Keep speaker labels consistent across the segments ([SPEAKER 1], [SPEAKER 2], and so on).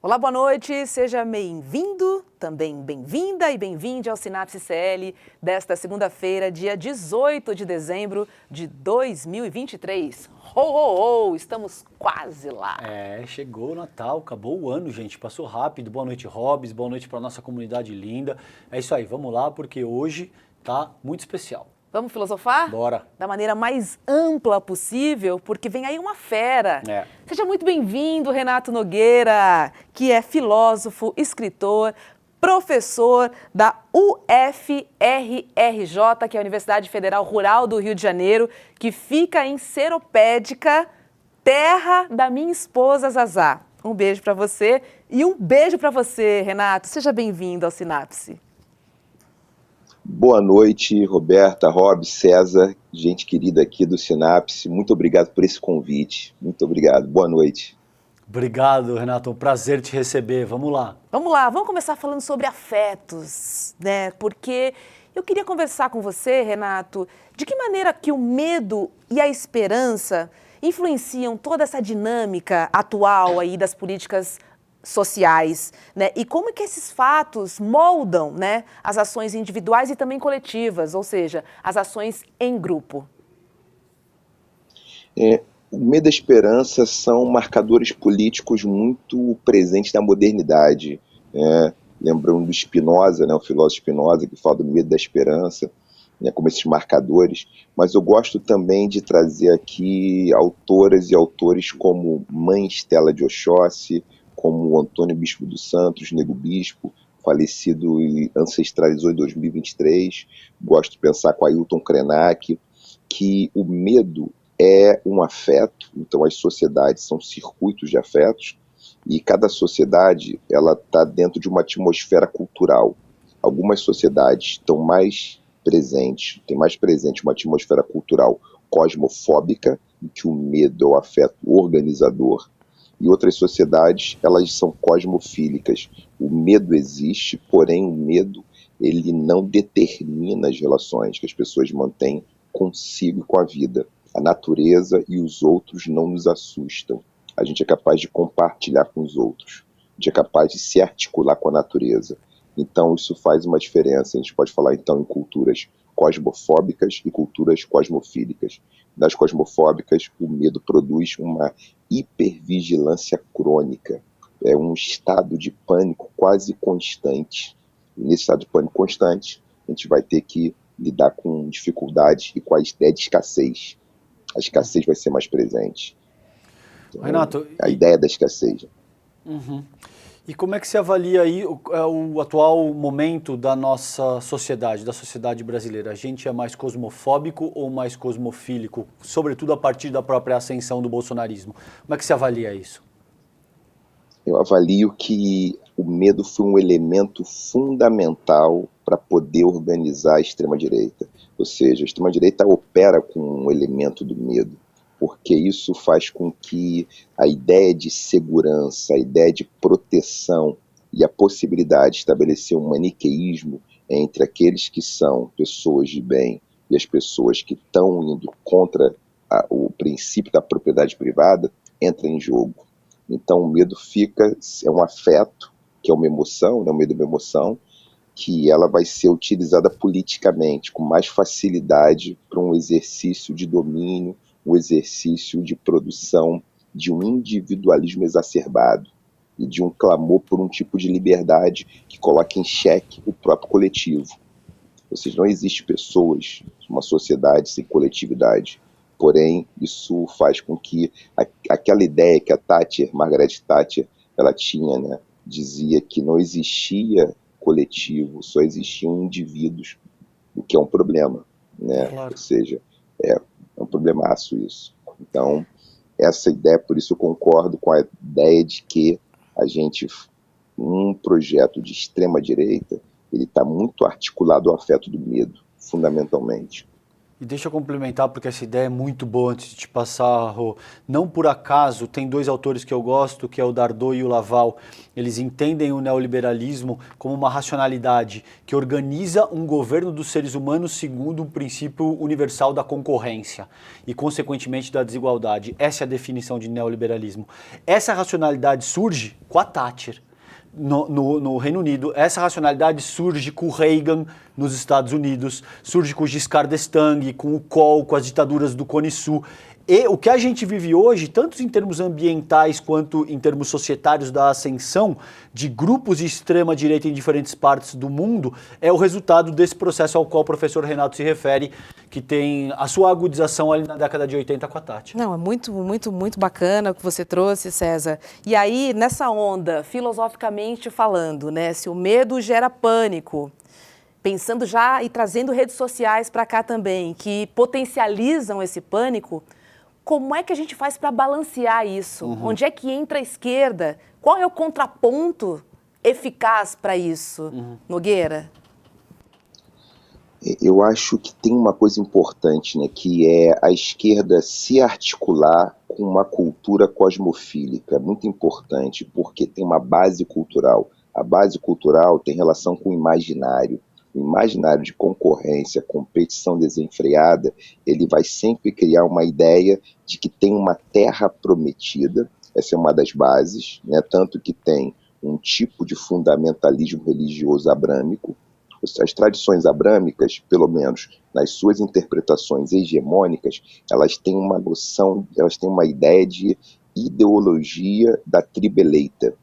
[SPEAKER 1] Olá, boa noite, seja bem-vindo, também bem-vinda e bem-vinde ao Sinapse CL desta segunda-feira, dia 18 de dezembro de 2023. Ho, ho, ho, estamos quase lá.
[SPEAKER 2] Chegou o Natal, acabou o ano, gente, passou rápido. Boa noite, Hobbs, boa noite para nossa comunidade linda. É isso aí, vamos lá, porque hoje tá muito especial.
[SPEAKER 1] Vamos filosofar?
[SPEAKER 2] Bora.
[SPEAKER 1] Da maneira mais ampla possível, porque vem aí uma fera. Seja muito bem-vindo, Renato Nogueira, que é filósofo, escritor, professor da UFRRJ, que é a Universidade Federal Rural do Rio de Janeiro, que fica em Seropédica, terra da minha esposa Zazá. Um beijo para você e um beijo para você, Renato. Seja bem-vindo ao Sinapse.
[SPEAKER 3] Boa noite, Roberta, Rob, César, gente querida aqui do Sinapse. Muito obrigado por esse convite. Muito obrigado. Boa noite.
[SPEAKER 2] Obrigado, Renato. Um prazer te receber. Vamos lá.
[SPEAKER 1] Vamos lá, vamos começar falando sobre afetos, né? Porque eu queria conversar com você, Renato, de que maneira que o medo e a esperança influenciam toda essa dinâmica atual aí das políticas sociais, né? E como que esses fatos moldam, né, as ações individuais e também coletivas, ou seja, as ações em grupo.
[SPEAKER 3] O medo e a esperança são marcadores políticos muito presentes na modernidade, né? Lembrando do Spinoza, né, o filósofo Spinoza, que fala do medo e da esperança, né, como esses marcadores, mas eu gosto também de trazer aqui autoras e autores como Mãe Estela de Oxóssi, como o Antônio Bispo dos Santos, Nego Bispo, falecido e ancestralizou em 2023. Gosto de pensar com Ailton Krenak, que o medo é um afeto, então as sociedades são circuitos de afetos, e cada sociedade ela está dentro de uma atmosfera cultural. Algumas sociedades estão mais presentes, tem mais presente uma atmosfera cultural cosmofóbica, em que o medo é o afeto organizador, e outras sociedades, elas são cosmofílicas. O medo existe, porém o medo ele não determina as relações que as pessoas mantêm consigo e com a vida. A natureza e os outros não nos assustam. A gente é capaz de compartilhar com os outros. A gente é capaz de se articular com a natureza. Então isso faz uma diferença. A gente pode falar então em culturas cosmofóbicas e culturas cosmofílicas. Nas cosmofóbicas, o medo produz uma hipervigilância crônica, é um estado de pânico quase constante. E nesse estado de pânico constante, a gente vai ter que lidar com dificuldades e com a ideia de escassez. A escassez vai ser mais presente. Então,
[SPEAKER 2] Renato,
[SPEAKER 3] a ideia da escassez.
[SPEAKER 2] Uhum. E como é que se avalia aí o atual momento da nossa sociedade, da sociedade brasileira? A gente é mais cosmofóbico ou mais cosmofílico, sobretudo a partir da própria ascensão do bolsonarismo? Como é que se avalia isso?
[SPEAKER 3] Eu avalio que o medo foi um elemento fundamental para poder organizar a extrema-direita. Ou seja, a extrema-direita opera com um elemento do medo, porque isso faz com que a ideia de segurança, a ideia de proteção e a possibilidade de estabelecer um maniqueísmo entre aqueles que são pessoas de bem e as pessoas que estão indo contra o princípio da propriedade privada entra em jogo. Então o medo é um afeto, que é uma emoção, né? O medo é uma emoção, que ela vai ser utilizada politicamente com mais facilidade para um exercício de domínio, um exercício de produção de um individualismo exacerbado e de um clamor por um tipo de liberdade que coloca em xeque o próprio coletivo. Ou seja, não existe pessoas, uma sociedade sem coletividade. Porém, isso faz com que aquela ideia que a Margaret Thatcher, ela tinha, né, dizia que não existia coletivo, só existiam indivíduos, o que é um problema, né?
[SPEAKER 2] Claro.
[SPEAKER 3] Ou seja, é um problemaço isso. Então, essa ideia, por isso eu concordo com a ideia de que um projeto de extrema-direita, ele está muito articulado ao afeto do medo, fundamentalmente.
[SPEAKER 2] E deixa eu complementar, porque essa ideia é muito boa antes de te passar, Rô. Não por acaso, tem dois autores que eu gosto, que é o Dardot e o Laval. Eles entendem o neoliberalismo como uma racionalidade que organiza um governo dos seres humanos segundo um princípio universal da concorrência e, consequentemente, da desigualdade. Essa é a definição de neoliberalismo. Essa racionalidade surge com a Thatcher. No Reino Unido, essa racionalidade surge com o Reagan nos Estados Unidos, surge com o Giscard d'Estaing, com o Kohl, com as ditaduras do Cone Sul. E o que a gente vive hoje, tanto em termos ambientais quanto em termos societários da ascensão de grupos de extrema-direita em diferentes partes do mundo, é o resultado desse processo ao qual o professor Renato se refere, que tem a sua agudização ali na década de 80 com a Tati.
[SPEAKER 1] Não, é muito bacana o que você trouxe, César. E aí, nessa onda, filosoficamente falando, né, se o medo gera pânico, pensando já e trazendo redes sociais para cá também, que potencializam esse pânico, como é que a gente faz para balancear isso? Onde é que entra a esquerda? Qual é o contraponto eficaz para isso, Nogueira?
[SPEAKER 3] Eu acho que tem uma coisa importante, né, que é a esquerda se articular com uma cultura cosmofílica, muito importante, porque tem uma base cultural. A base cultural tem relação com o imaginário. O imaginário de concorrência, competição desenfreada, ele vai sempre criar uma ideia de que tem uma terra prometida. Essa é uma das bases, né? Tanto que tem um tipo de fundamentalismo religioso abrâmico. As tradições abrâmicas, pelo menos nas suas interpretações hegemônicas, elas têm uma noção, elas têm uma ideia de ideologia da tribo eleita.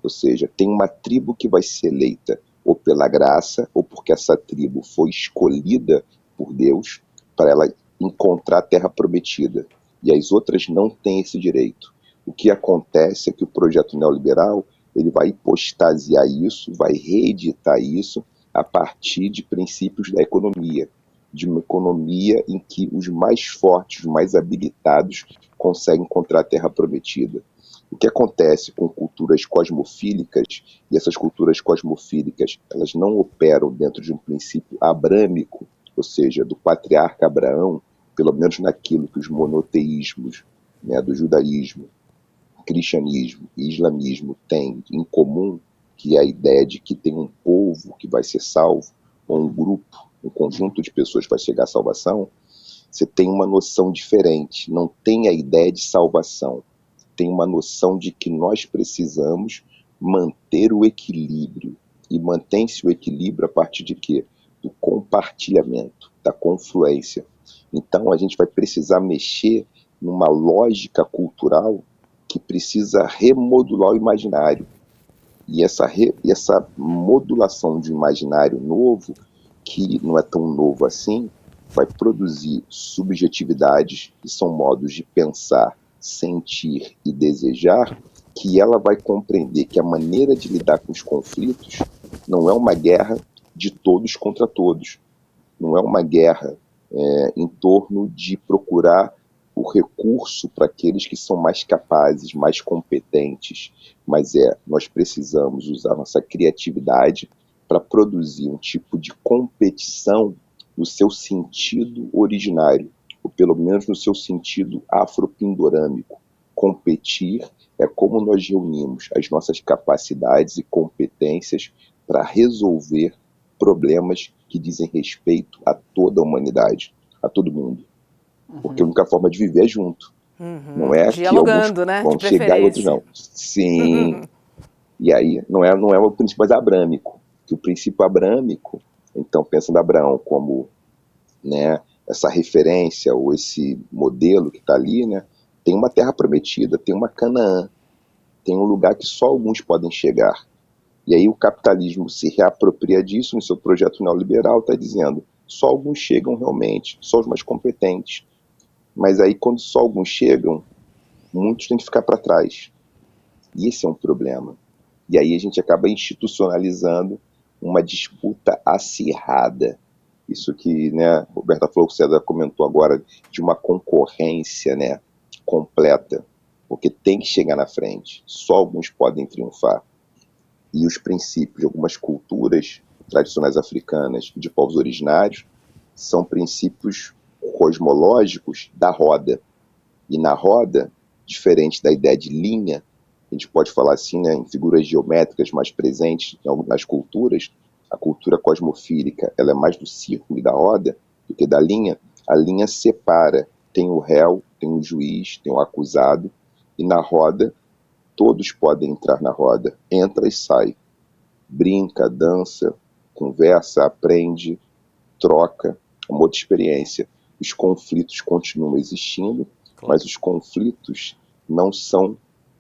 [SPEAKER 3] Ou seja, tem uma tribo que vai ser eleita ou pela graça, ou porque essa tribo foi escolhida por Deus para ela encontrar a terra prometida. E as outras não têm esse direito. O que acontece é que o projeto neoliberal ele vai hipostasiar isso, vai reeditar isso a partir de princípios da economia, de uma economia em que os mais fortes, os mais habilitados conseguem encontrar a terra prometida. O que acontece com culturas cosmofílicas, e essas culturas cosmofílicas, elas não operam dentro de um princípio abrâmico, ou seja, do patriarca Abraão, pelo menos naquilo que os monoteísmos, né, do judaísmo, cristianismo e islamismo têm em comum, que é a ideia de que tem um povo que vai ser salvo, ou um grupo, um conjunto de pessoas que vai chegar à salvação, você tem uma noção diferente, não tem a ideia de salvação. Tem uma noção de que nós precisamos manter o equilíbrio. E mantém-se o equilíbrio a partir de quê? Do compartilhamento, da confluência. Então a gente vai precisar mexer numa lógica cultural que precisa remodular o imaginário. E essa modulação de um imaginário novo, que não é tão novo assim, vai produzir subjetividades, que são modos de pensar, sentir e desejar, que ela vai compreender que a maneira de lidar com os conflitos não é uma guerra de todos contra todos, não é uma guerra em torno de procurar o recurso para aqueles que são mais capazes, mais competentes, mas nós precisamos usar nossa criatividade para produzir um tipo de competição no seu sentido originário, ou pelo menos no seu sentido afropindorâmico. Competir é como nós reunimos as nossas capacidades e competências para resolver problemas que dizem respeito a toda a humanidade, a todo mundo. Porque a única forma de viver é junto. Não é
[SPEAKER 1] dialogando,
[SPEAKER 3] que alguns vão chegar e outros não. Sim. E aí não é o princípio mais abrâmico. Que o princípio abrâmico, então pensando Abraão como, né, essa referência ou esse modelo que está ali, né, tem uma terra prometida, tem uma Canaã, tem um lugar que só alguns podem chegar. E aí o capitalismo se reapropria disso no seu projeto neoliberal, está dizendo só alguns chegam realmente, só os mais competentes. Mas aí quando só alguns chegam, muitos têm que ficar para trás. E esse é um problema. E aí a gente acaba institucionalizando uma disputa acirrada. Isso que, né, Roberta falou, que o César comentou agora, de uma concorrência, né, completa, porque tem que chegar na frente, só alguns podem triunfar. E os princípios de algumas culturas tradicionais africanas e de povos originários são princípios cosmológicos da roda. E na roda, diferente da ideia de linha, a gente pode falar assim, né, em figuras geométricas mais presentes nas culturas, a cultura cosmofílica ela é mais do círculo e da roda do que da linha. A linha separa, tem o réu, tem o juiz, tem o acusado, e na roda, todos podem entrar na roda, entra e sai, brinca, dança, conversa, aprende, troca, uma outra experiência. Os conflitos continuam existindo, mas os conflitos não são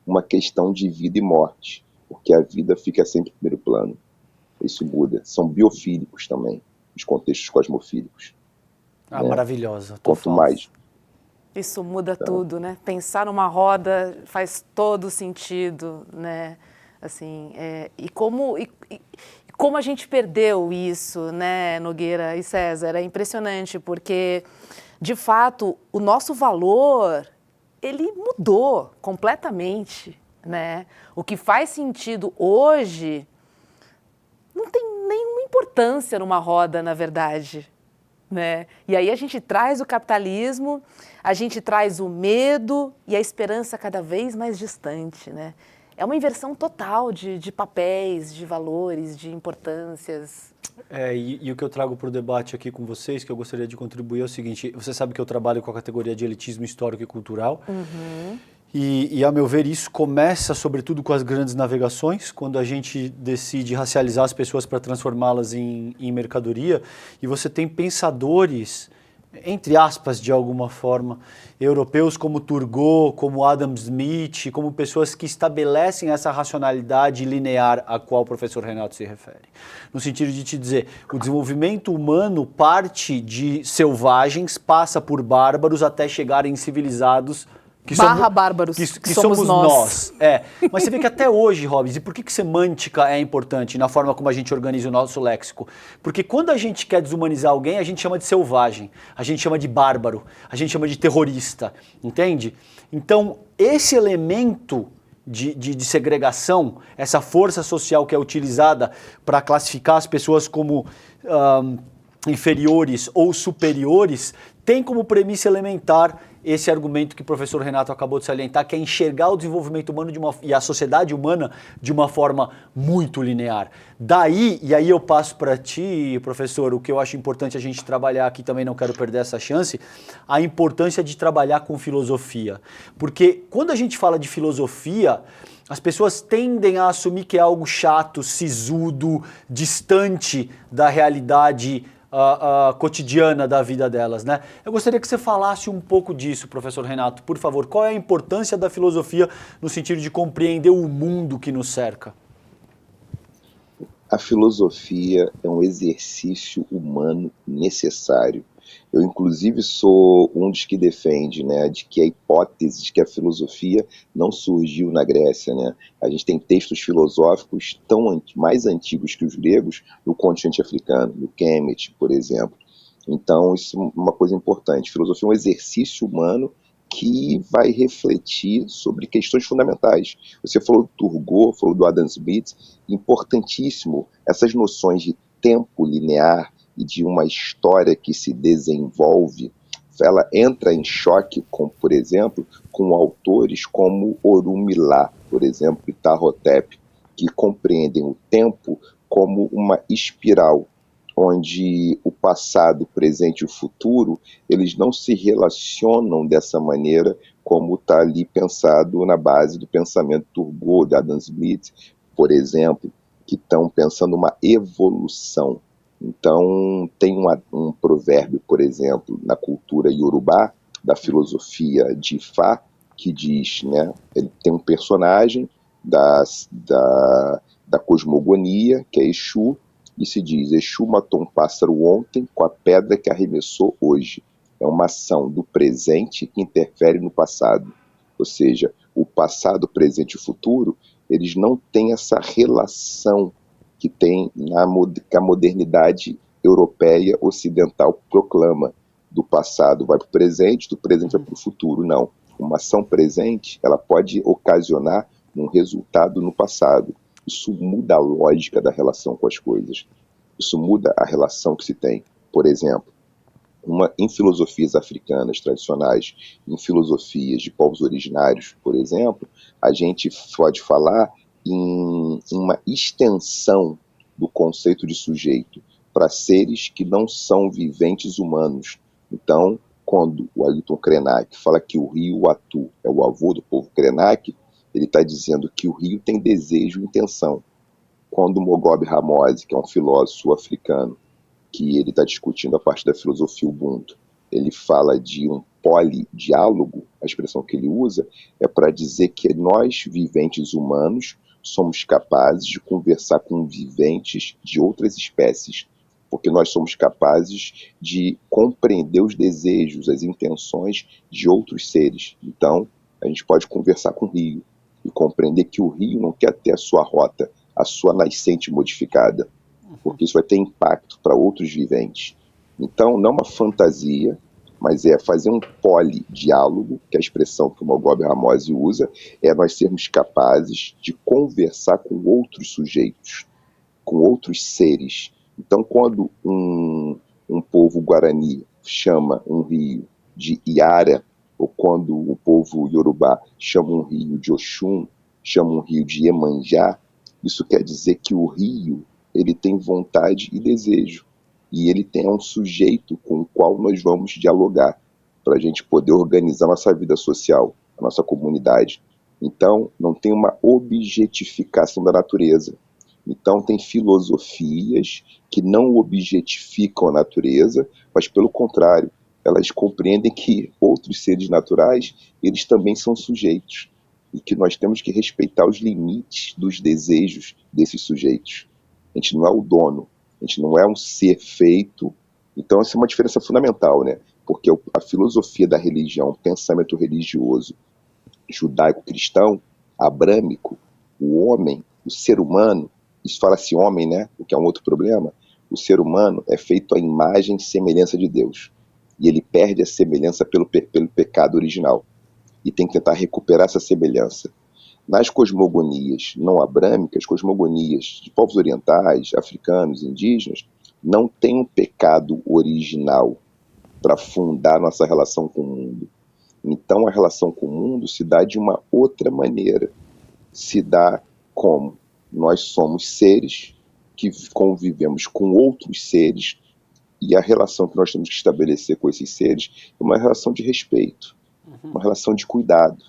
[SPEAKER 3] uma questão de vida e morte, porque a vida fica sempre em primeiro plano. Isso muda. São biofílicos também, os contextos cosmofílicos.
[SPEAKER 2] Ah, né? Maravilhosa.
[SPEAKER 3] Quanto mais.
[SPEAKER 1] Isso muda tudo, né? Pensar numa roda faz todo sentido, né? Assim, e como a gente perdeu isso, né, Nogueira e César? É impressionante, porque, de fato, o nosso valor, ele mudou completamente, né? O que faz sentido hoje não tem nenhuma importância numa roda, na verdade, né? E aí a gente traz o capitalismo, a gente traz o medo e a esperança cada vez mais distante, né? É uma inversão total de papéis, de valores, de importâncias.
[SPEAKER 2] E o que eu trago para o debate aqui com vocês, que eu gostaria de contribuir, é o seguinte: você sabe que eu trabalho com a categoria de elitismo histórico e cultural.
[SPEAKER 1] Uhum.
[SPEAKER 2] E, a meu ver, isso começa, sobretudo, com as grandes navegações, quando a gente decide racializar as pessoas para transformá-las em mercadoria, e você tem pensadores, entre aspas, de alguma forma, europeus como Turgot, como Adam Smith, como pessoas que estabelecem essa racionalidade linear a qual o professor Renato se refere. No sentido de te dizer, o desenvolvimento humano parte de selvagens, passa por bárbaros até chegar em civilizados
[SPEAKER 1] bárbaros,
[SPEAKER 2] que somos nós. Mas você vê que até hoje, Robbins, e por que semântica é importante na forma como a gente organiza o nosso léxico? Porque quando a gente quer desumanizar alguém, a gente chama de selvagem, a gente chama de bárbaro, a gente chama de terrorista, entende? Então, esse elemento de segregação, essa força social que é utilizada para classificar as pessoas como inferiores ou superiores, tem como premissa elementar esse argumento que o professor Renato acabou de salientar, que é enxergar o desenvolvimento humano e a sociedade humana de uma forma muito linear. Daí, e aí eu passo para ti, professor, o que eu acho importante a gente trabalhar aqui, também não quero perder essa chance, a importância de trabalhar com filosofia. Porque quando a gente fala de filosofia, as pessoas tendem a assumir que é algo chato, sisudo, distante da realidade cotidiana da vida delas, né? Eu gostaria que você falasse um pouco disso, professor Renato, por favor. Qual é a importância da filosofia no sentido de compreender o mundo que nos cerca?
[SPEAKER 3] A filosofia é um exercício humano necessário. Eu, inclusive, sou um dos que defende, né, de que a hipótese de que a filosofia não surgiu na Grécia, né? A gente tem textos filosóficos mais antigos que os gregos no continente africano, no Kemet, por exemplo. Então, isso é uma coisa importante. Filosofia é um exercício humano que vai refletir sobre questões fundamentais. Você falou do Turgot, falou do Adam Smith, importantíssimo essas noções de tempo linear e de uma história que se desenvolve, ela entra em choque, por exemplo, com autores como Orunmila, por exemplo, e Tarhotep, que compreendem o tempo como uma espiral, onde o passado, o presente e o futuro, eles não se relacionam dessa maneira como está ali pensado na base do pensamento Turgot, de Adam Smith, por exemplo, que estão pensando uma evolução. Então, tem um provérbio, por exemplo, na cultura iorubá, da filosofia de Ifá, que diz, né, ele tem um personagem da cosmogonia, que é Exu, e se diz: Exu matou um pássaro ontem com a pedra que arremessou hoje. É uma ação do presente que interfere no passado. Ou seja, o passado, o presente e o futuro, eles não têm essa relação que tem que a modernidade europeia ocidental proclama. Do passado vai para o presente, do presente vai para o futuro. Não. Uma ação presente, ela pode ocasionar um resultado no passado. Isso muda a lógica da relação com as coisas. Isso muda a relação que se tem. Por exemplo, Em filosofias africanas tradicionais, em filosofias de povos originários, por exemplo, a gente pode falar em uma extensão do conceito de sujeito para seres que não são viventes humanos. Então, quando o Ailton Krenak fala que o rio Uatu é o avô do povo Krenak, ele está dizendo que o rio tem desejo e intenção. Quando o Mogobe Ramose, que é um filósofo africano, que ele está discutindo a parte da filosofia Ubuntu, ele fala de um polidiálogo, a expressão que ele usa é para dizer que nós, viventes humanos, somos capazes de conversar com viventes de outras espécies, porque nós somos capazes de compreender os desejos, as intenções de outros seres. Então, a gente pode conversar com o rio e compreender que o rio não quer ter a sua rota, a sua nascente modificada, porque isso vai ter impacto para outros viventes. Então, não é uma fantasia, mas é fazer um polidiálogo, que é a expressão que o Mogobe Ramose usa, é nós sermos capazes de conversar com outros sujeitos, com outros seres. Então, quando um povo guarani chama um rio de Iara, ou quando o povo iorubá chama um rio de Oxum, chama um rio de Iemanjá, isso quer dizer que o rio ele tem vontade e desejo, e ele tem um sujeito com o qual nós vamos dialogar, para a gente poder organizar nossa vida social, a nossa comunidade. Então, não tem uma objetificação da natureza. Então, tem filosofias que não objetificam a natureza, mas, pelo contrário, elas compreendem que outros seres naturais, eles também são sujeitos, e que nós temos que respeitar os limites dos desejos desses sujeitos. A gente não é o dono, a gente não é um ser feito. Então, essa é uma diferença fundamental, né? Porque a filosofia da religião, o pensamento religioso judaico-cristão, abrâmico, o homem, o ser humano, isso fala-se homem, né? O que é um outro problema. O ser humano é feito à imagem e semelhança de Deus. E ele perde a semelhança pelo pecado original. E tem que tentar recuperar essa semelhança. Nas cosmogonias não abrâmicas, cosmogonias de povos orientais, africanos, indígenas, não tem um pecado original para fundar nossa relação com o mundo. Então a relação com o mundo se dá de uma outra maneira. Se dá como nós somos seres que convivemos com outros seres, e a relação que nós temos que estabelecer com esses seres é uma relação de respeito, uma relação de cuidado.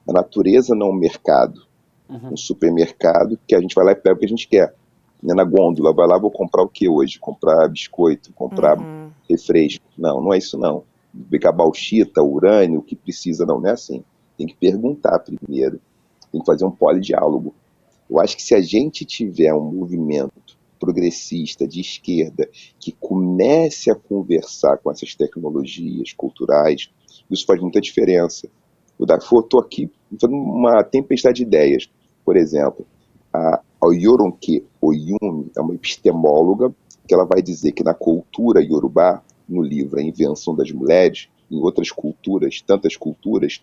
[SPEAKER 3] A natureza não é um mercado, um supermercado que a gente vai lá e pega o que a gente quer. Na gôndola, vai lá, vou comprar o que hoje? Comprar biscoito, comprar refresco. Não, não é isso não. Pegar bauxita, urânio, o que precisa, não é assim. Tem que perguntar primeiro, tem que fazer um polidiálogo. Eu acho que se a gente tiver um movimento progressista de esquerda que comece a conversar com essas tecnologias culturais, isso faz muita diferença. Eu estou aqui fazendo uma tempestade de ideias. Por exemplo, a Yoronke Oyumi é uma epistemóloga que ela vai dizer que na cultura iorubá, no livro A Invenção das Mulheres, em outras culturas, tantas culturas,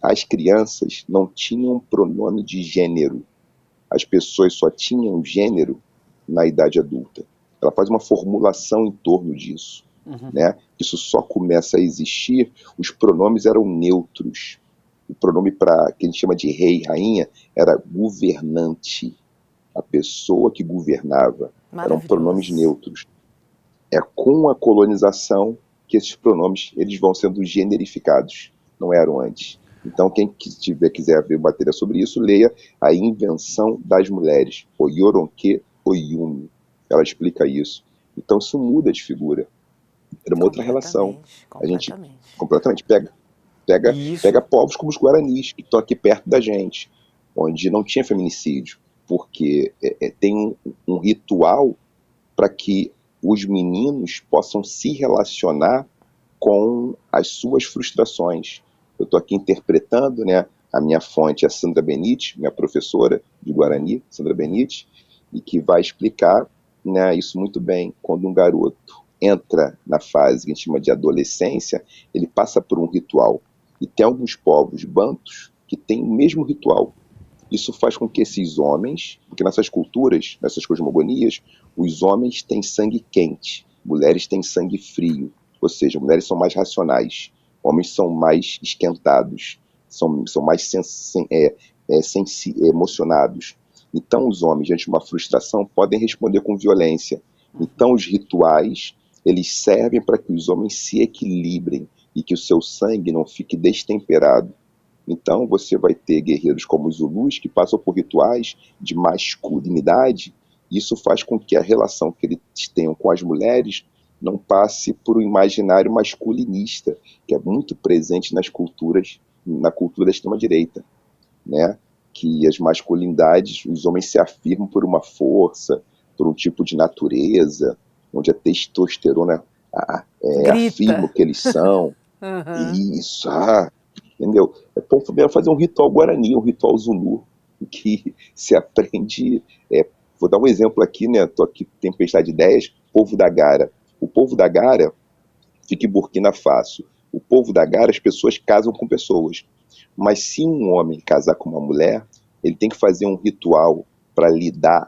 [SPEAKER 3] as crianças não tinham pronome de gênero. As pessoas só tinham gênero na idade adulta. Ela faz uma formulação em torno disso. Né? Isso só começa a existir, os pronomes eram neutros. O pronome para que a gente chama de rei, rainha, era governante, a pessoa que governava. Eram pronomes neutros. É com a colonização que esses pronomes eles vão sendo generificados, não eram antes. Então, quem quiser ver matéria sobre isso, leia A Invenção das Mulheres, o Yoronke Oyumi. Ela explica isso. Então, isso muda de figura. Era uma outra relação. A gente completamente pega povos como os guaranis, que estão aqui perto da gente, onde não tinha feminicídio, porque tem um ritual para que os meninos possam se relacionar com as suas frustrações. Eu estou aqui interpretando, né? A minha fonte é Sandra Benite, minha professora de Guarani, Sandra Benite, e que vai explicar, né, isso muito bem. Quando um garoto entra na fase que a gente chama de adolescência, ele passa por um ritual. E tem alguns povos bantus que têm o mesmo ritual. Isso faz com que esses homens, porque nessas culturas, nessas cosmogonias, os homens têm sangue quente, mulheres têm sangue frio. Ou seja, mulheres são mais racionais, homens são mais esquentados, são mais emocionados. Então, os homens, diante de uma frustração, podem responder com violência. Então, os rituais, eles servem para que os homens se equilibrem e que o seu sangue não fique destemperado. Então, você vai ter guerreiros como os Zulus que passam por rituais de masculinidade. Isso faz com que a relação que eles tenham com as mulheres não passe por um imaginário masculinista, que é muito presente nas culturas, na cultura da extrema-direita, né? Que as masculinidades, os homens se afirmam por uma força, por um tipo de natureza, onde a testosterona afirma o que eles são. Isso, entendeu? É bom fazer um ritual guarani, um ritual zulu, que se aprende. Vou dar um exemplo aqui, né? Estou aqui, tempestade de ideias, povo da Gara. O povo da Gara fica em Burkina Faso. O povo da Gara, as pessoas casam com pessoas. Mas se um homem casar com uma mulher, ele tem que fazer um ritual para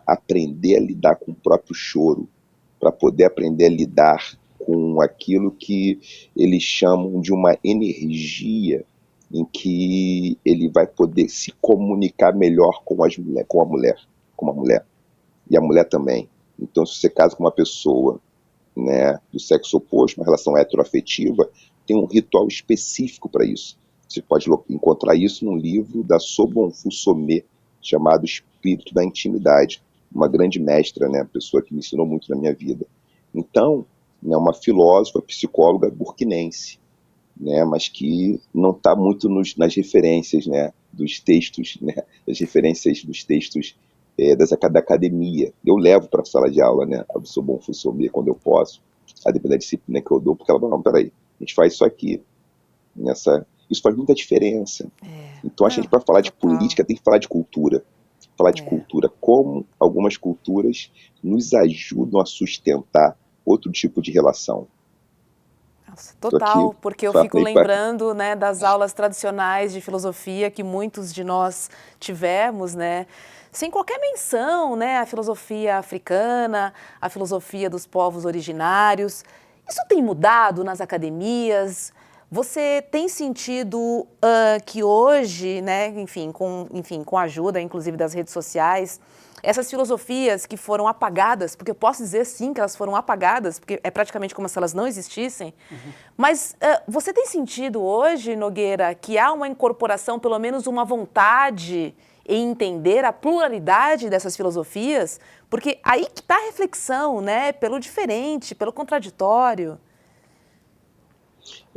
[SPEAKER 3] aprender a lidar com o próprio choro, para poder aprender a lidar com aquilo que eles chamam de uma energia em que ele vai poder se comunicar melhor com a mulher, e a mulher também. Então, se você casa com uma pessoa, né, do sexo oposto, uma relação heteroafetiva, tem um ritual específico para isso. Você pode encontrar isso num livro da Sobon Fusomé, chamado Espírito da Intimidade, uma grande mestra, né, pessoa que me ensinou muito na minha vida. Então, né, uma filósofa, psicóloga burkinense, né, mas que não está muito nas referências, né, dos textos, né, das referências dos textos da academia. Eu levo para a sala de aula, né, a Sobon Fusomé quando eu posso, a depender da disciplina que eu dou, porque ela fala, não, peraí, a gente faz isso aqui, isso faz muita diferença. Então, acho que para falar de política tem que falar de cultura. Falar de cultura, como algumas culturas nos ajudam a sustentar outro tipo de relação.
[SPEAKER 1] Nossa, total, porque eu fico lembrando, né, das aulas tradicionais de filosofia que muitos de nós tivemos, né, sem qualquer menção, né, à filosofia africana, à filosofia dos povos originários. Isso tem mudado nas academias? Você tem sentido que hoje, né, enfim, com a ajuda, inclusive, das redes sociais, essas filosofias que foram apagadas, porque eu posso dizer sim que elas foram apagadas, porque é praticamente como se elas não existissem, mas você tem sentido hoje, Nogueira, que há uma incorporação, pelo menos uma vontade em entender a pluralidade dessas filosofias? Porque aí que está a reflexão, né, pelo diferente, pelo contraditório.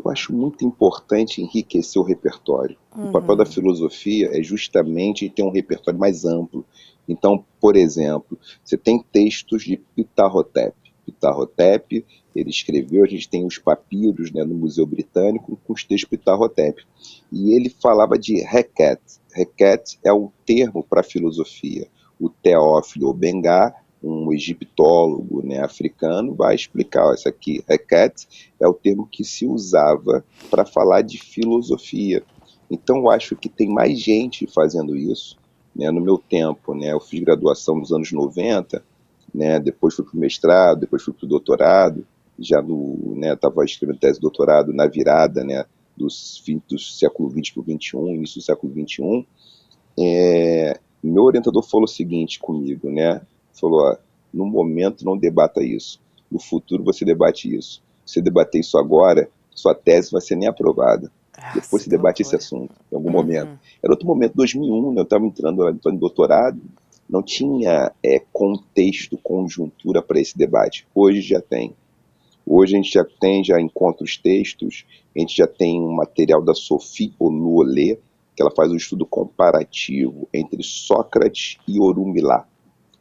[SPEAKER 3] Eu acho muito importante enriquecer o repertório. O papel da filosofia é justamente ter um repertório mais amplo. Então, por exemplo, você tem textos de Ptah-hotep. Ptah-hotep, ele escreveu, a gente tem os papiros, né, no Museu Britânico com os textos de Ptah-hotep. E ele falava de Heket. Heket é um termo para a filosofia. O Teófilo Obenga, um egiptólogo, né, africano, vai explicar isso aqui. Heket é o termo que se usava para falar de filosofia. Então, eu acho que tem mais gente fazendo isso. Né, no meu tempo, né, eu fiz graduação nos anos 90, né, depois fui para o mestrado, depois fui para o doutorado, já estava escrevendo tese de doutorado na virada, né, dos fins do século XX para o XXI, início do século XXI. Meu orientador falou o seguinte comigo, né, falou, no momento não debata isso, no futuro você debate isso. Se você debater isso agora, sua tese vai ser nem aprovada. Depois se debate esse assunto, em algum momento. Era outro momento, 2001, né, eu estava entrando no doutorado, não tinha contexto, conjuntura para esse debate. Hoje já tem. Hoje a gente já encontra os textos, a gente já tem um material da Sophie Onuolé, que ela faz um estudo comparativo entre Sócrates e Orunmila.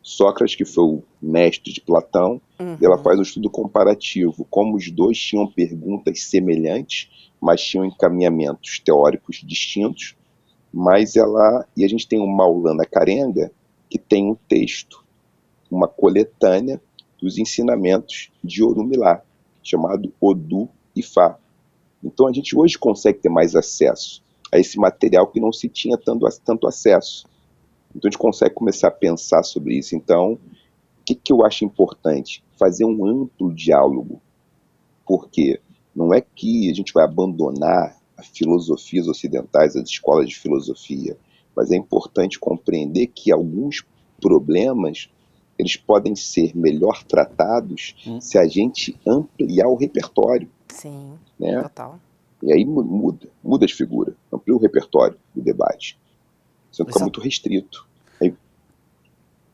[SPEAKER 3] Sócrates, que foi o mestre de Platão, e ela faz um estudo comparativo, como os dois tinham perguntas semelhantes, mas tinham encaminhamentos teóricos distintos, e a gente tem o Maulana Karenga, que tem um texto, uma coletânea dos ensinamentos de Orunmila, chamado Odu e Fá. Então a gente hoje consegue ter mais acesso a esse material que não se tinha tanto acesso. Então a gente consegue começar a pensar sobre isso. Então, o que eu acho importante? Fazer um amplo diálogo. Por quê? Não é que a gente vai abandonar as filosofias ocidentais, as escolas de filosofia, mas é importante compreender que alguns problemas eles podem ser melhor tratados se a gente ampliar o repertório.
[SPEAKER 1] Sim,
[SPEAKER 3] né?
[SPEAKER 1] Total.
[SPEAKER 3] E aí muda as figuras, amplia o repertório do debate. Você não fica muito restrito.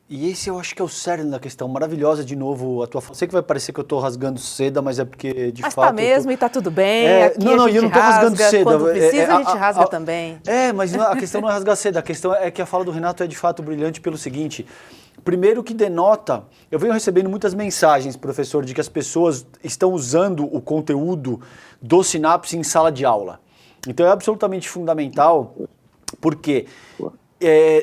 [SPEAKER 2] E esse eu acho que é o cerne da questão. Maravilhosa, de novo, a tua fala. Sei que vai parecer que eu tô rasgando seda, mas é porque, de fato...
[SPEAKER 1] Mas tá mesmo e tá tudo bem, aqui
[SPEAKER 2] não,
[SPEAKER 1] a gente
[SPEAKER 2] eu não tô rasgando seda.
[SPEAKER 1] Quando precisa, a gente rasga também.
[SPEAKER 2] Mas a questão não é rasgar seda, a questão é que a fala do Renato é de fato brilhante pelo seguinte. Primeiro que denota, eu venho recebendo muitas mensagens, professor, de que as pessoas estão usando o conteúdo do Sinapse em sala de aula. Então é absolutamente fundamental, porque...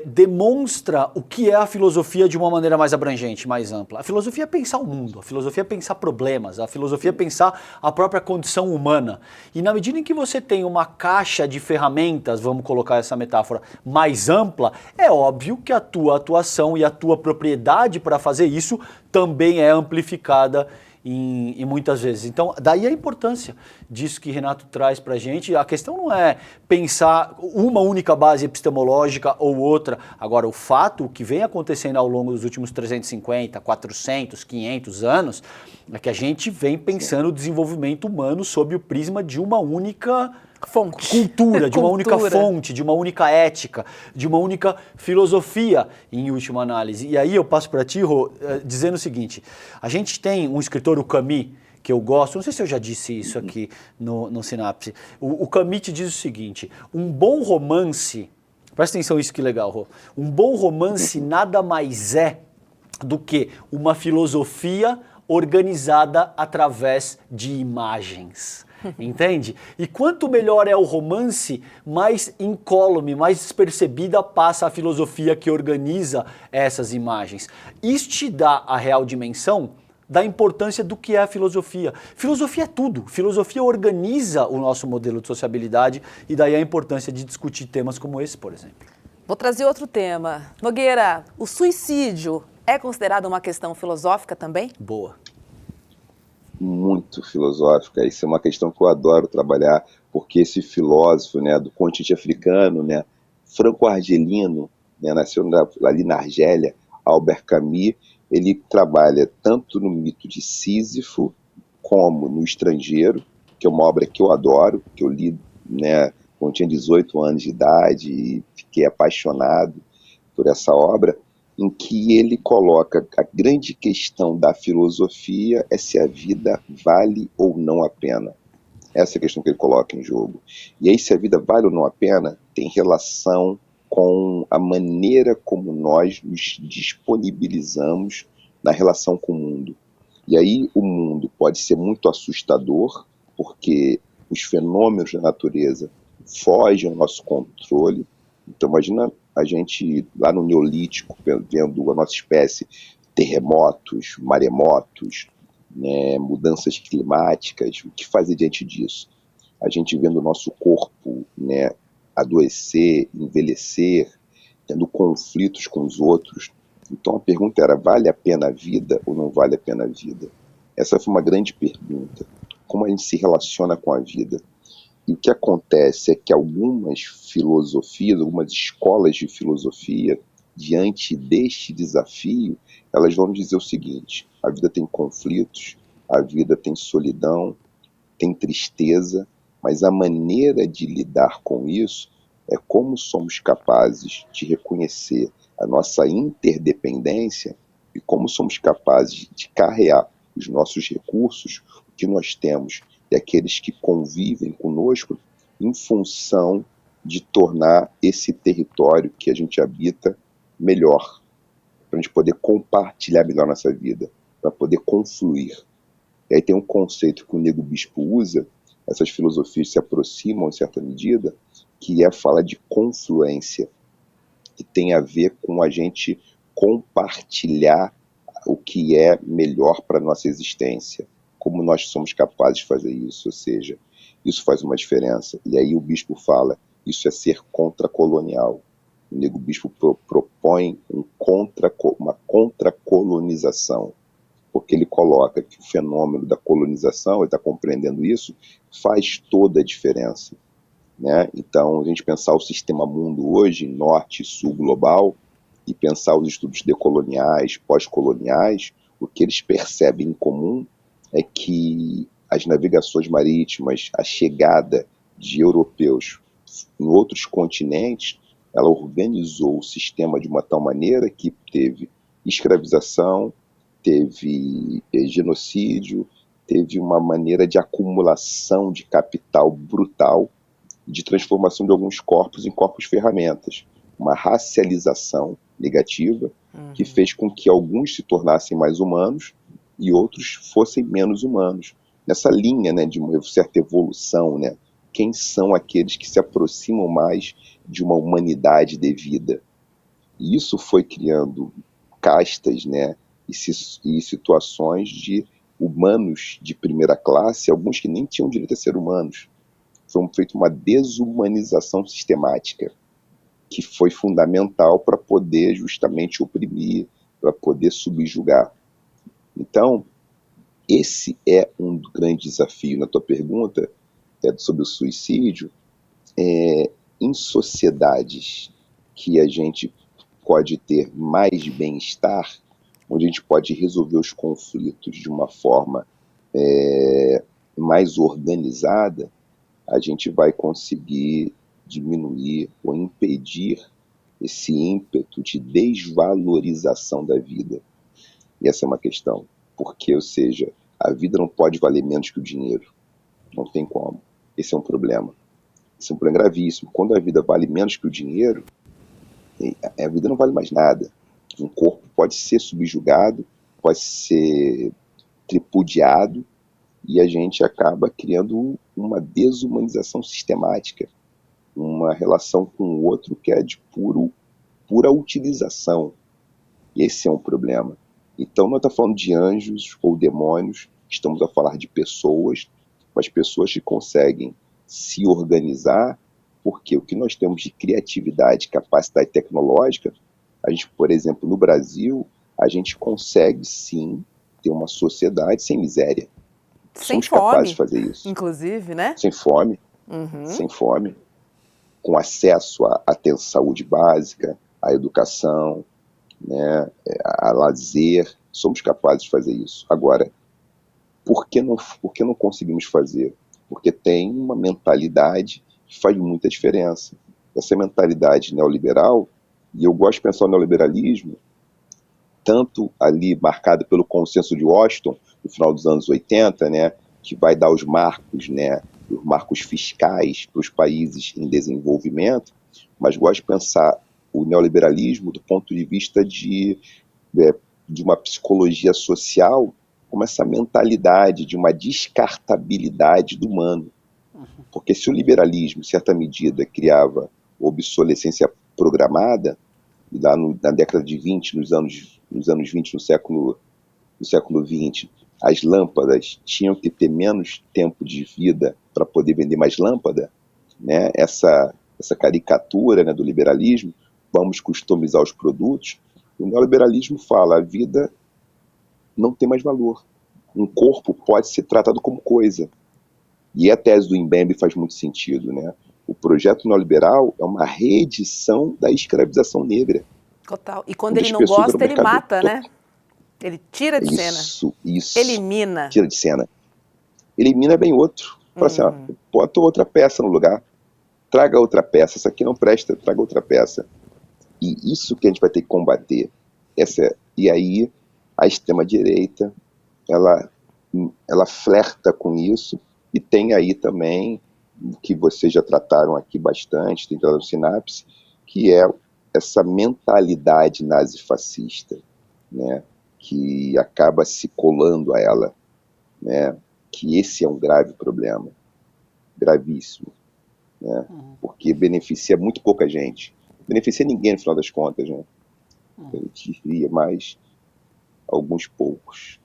[SPEAKER 2] demonstra o que é a filosofia de uma maneira mais abrangente, mais ampla. A filosofia é pensar o mundo, a filosofia é pensar problemas, a filosofia é pensar a própria condição humana. E na medida em que você tem uma caixa de ferramentas, vamos colocar essa metáfora, mais ampla, é óbvio que a tua atuação e a tua propriedade para fazer isso também é amplificada em muitas vezes. Então, daí a importância disso que Renato traz para a gente. A questão não é pensar uma única base epistemológica ou outra. Agora, o fato, o que vem acontecendo ao longo dos últimos 350, 400, 500 anos, é que a gente vem pensando o desenvolvimento humano sob o prisma de uma única... cultura, de uma única fonte, de uma única ética, de uma única filosofia, em última análise. E aí eu passo para ti, Rô, dizendo o seguinte, a gente tem um escritor, o Camus, que eu gosto, não sei se eu já disse isso aqui no Sinapse, o Camus te diz o seguinte, um bom romance, presta atenção isso que legal, Rô, um bom romance nada mais é do que uma filosofia organizada através de imagens. Entende? E quanto melhor é o romance, mais incólume, mais despercebida passa a filosofia que organiza essas imagens. Isso te dá a real dimensão da importância do que é a filosofia. Filosofia é tudo. Filosofia organiza o nosso modelo de sociabilidade e daí a importância de discutir temas como esse, por exemplo.
[SPEAKER 1] Vou trazer outro tema. Nogueira, o suicídio é considerado uma questão filosófica também?
[SPEAKER 2] Boa.
[SPEAKER 3] Muito filosófica. Isso é uma questão que eu adoro trabalhar, porque esse filósofo, né, do continente africano, né, franco-argelino, né, nasceu ali na Argélia, Albert Camus, ele trabalha tanto no mito de Sísifo como no Estrangeiro, que é uma obra que eu adoro, que eu li, né, quando tinha 18 anos de idade e fiquei apaixonado por essa obra, em que ele coloca a grande questão da filosofia é se a vida vale ou não a pena. Essa é a questão que ele coloca em jogo. E aí, se a vida vale ou não a pena, tem relação com a maneira como nós nos disponibilizamos na relação com o mundo. E aí o mundo pode ser muito assustador, porque os fenômenos da natureza fogem ao nosso controle. Então, imagina a gente lá no Neolítico, vendo a nossa espécie, terremotos, maremotos, né, mudanças climáticas, o que fazer diante disso? A gente vendo o nosso corpo, né, adoecer, envelhecer, tendo conflitos com os outros. Então a pergunta era, vale a pena a vida ou não vale a pena a vida? Essa foi uma grande pergunta. Como a gente se relaciona com a vida? E o que acontece é que algumas filosofias, algumas escolas de filosofia, diante deste desafio, elas vão dizer o seguinte, a vida tem conflitos, a vida tem solidão, tem tristeza, mas a maneira de lidar com isso é como somos capazes de reconhecer a nossa interdependência e como somos capazes de carregar os nossos recursos, o que nós temos, e aqueles que convivem conosco, em função de tornar esse território que a gente habita melhor, para a gente poder compartilhar melhor nossa vida, para poder confluir. E aí tem um conceito que o Nego Bispo usa, essas filosofias se aproximam em certa medida, que é a fala de confluência, que tem a ver com a gente compartilhar o que é melhor para a nossa existência. Como nós somos capazes de fazer isso, ou seja, isso faz uma diferença. E aí o bispo fala, isso é ser contracolonial. O Nego Bispo propõe uma contracolonização. porque ele coloca que o fenômeno da colonização, ele está compreendendo isso, faz toda a diferença, né? Então, a gente pensar o sistema mundo hoje, norte e sul global, e pensar os estudos decoloniais, pós-coloniais, o que eles percebem em comum é que as navegações marítimas, a chegada de europeus em outros continentes, ela organizou o sistema de uma tal maneira que teve escravização, teve genocídio, teve uma maneira de acumulação de capital brutal, de transformação de alguns corpos em corpos ferramentas, uma racialização negativa que fez com que alguns se tornassem mais humanos e outros fossem menos humanos. Nessa linha, né, de uma certa evolução, né, quem são aqueles que se aproximam mais de uma humanidade devida? E isso foi criando castas, né, e situações de humanos de primeira classe, alguns que nem tinham direito a ser humanos. Foi feita uma desumanização sistemática, que foi fundamental para poder justamente oprimir, para poder subjugar. Então, esse é um grande desafio. Na tua pergunta sobre o suicídio, em sociedades que a gente pode ter mais bem-estar, onde a gente pode resolver os conflitos de uma forma mais organizada, a gente vai conseguir diminuir ou impedir esse ímpeto de desvalorização da vida. E essa é uma questão. Porque, ou seja, a vida não pode valer menos que o dinheiro. Não tem como. Esse é um problema. Esse é um problema gravíssimo. Quando a vida vale menos que o dinheiro, a vida não vale mais nada. Um corpo pode ser subjugado, pode ser tripudiado, e a gente acaba criando uma desumanização sistemática, uma relação com o outro que é de pura utilização. Esse é um problema. Então, não está falando de anjos ou demônios, estamos a falar de pessoas, mas pessoas que conseguem se organizar, porque o que nós temos de criatividade, capacidade tecnológica, a gente, por exemplo, no Brasil, a gente consegue sim ter uma sociedade sem miséria.
[SPEAKER 1] Sem
[SPEAKER 3] Somos
[SPEAKER 1] fome,
[SPEAKER 3] capazes de fazer isso.
[SPEAKER 1] inclusive, né?
[SPEAKER 3] Sem fome, sem fome, com acesso a ter saúde básica, à educação, né, a lazer. Somos capazes de fazer isso. Agora, por que não conseguimos fazer? Porque tem uma mentalidade que faz muita diferença. Essa mentalidade neoliberal, e eu gosto de pensar no neoliberalismo, tanto ali marcado pelo consenso de Washington, no final dos anos 80, né, que vai dar os marcos fiscais para os países em desenvolvimento, mas gosto de pensar o neoliberalismo do ponto de vista de uma psicologia social, como essa mentalidade de uma descartabilidade do humano. Porque se o liberalismo, em certa medida, criava obsolescência programada, lá na década de 20, nos anos 20, no século XX, as lâmpadas tinham que ter menos tempo de vida para poder vender mais lâmpada, né? Essa caricatura, né, do liberalismo, vamos customizar os produtos. O neoliberalismo fala, a vida não tem mais valor. Um corpo pode ser tratado como coisa. E a tese do Mbembe faz muito sentido, né? O projeto neoliberal é uma reedição da escravização negra.
[SPEAKER 1] Total. E quando ele não gosta, ele mata, né? Ele tira de cena.
[SPEAKER 3] Isso.
[SPEAKER 1] Elimina.
[SPEAKER 3] Tira de cena. Elimina bem outro. Fala assim, ó, bota outra peça no lugar. Traga outra peça. Essa aqui não presta, traga outra peça. E isso que a gente vai ter que combater. E aí, a extrema-direita, ela flerta com isso. E tem aí também, que vocês já trataram aqui bastante, tem tratado no Sinapse, que é essa mentalidade nazifascista, né, que acaba se colando a ela, né, que esse é um grave problema, gravíssimo, né, porque beneficia muito pouca gente, beneficia ninguém no final das contas, né, beneficia mais alguns poucos.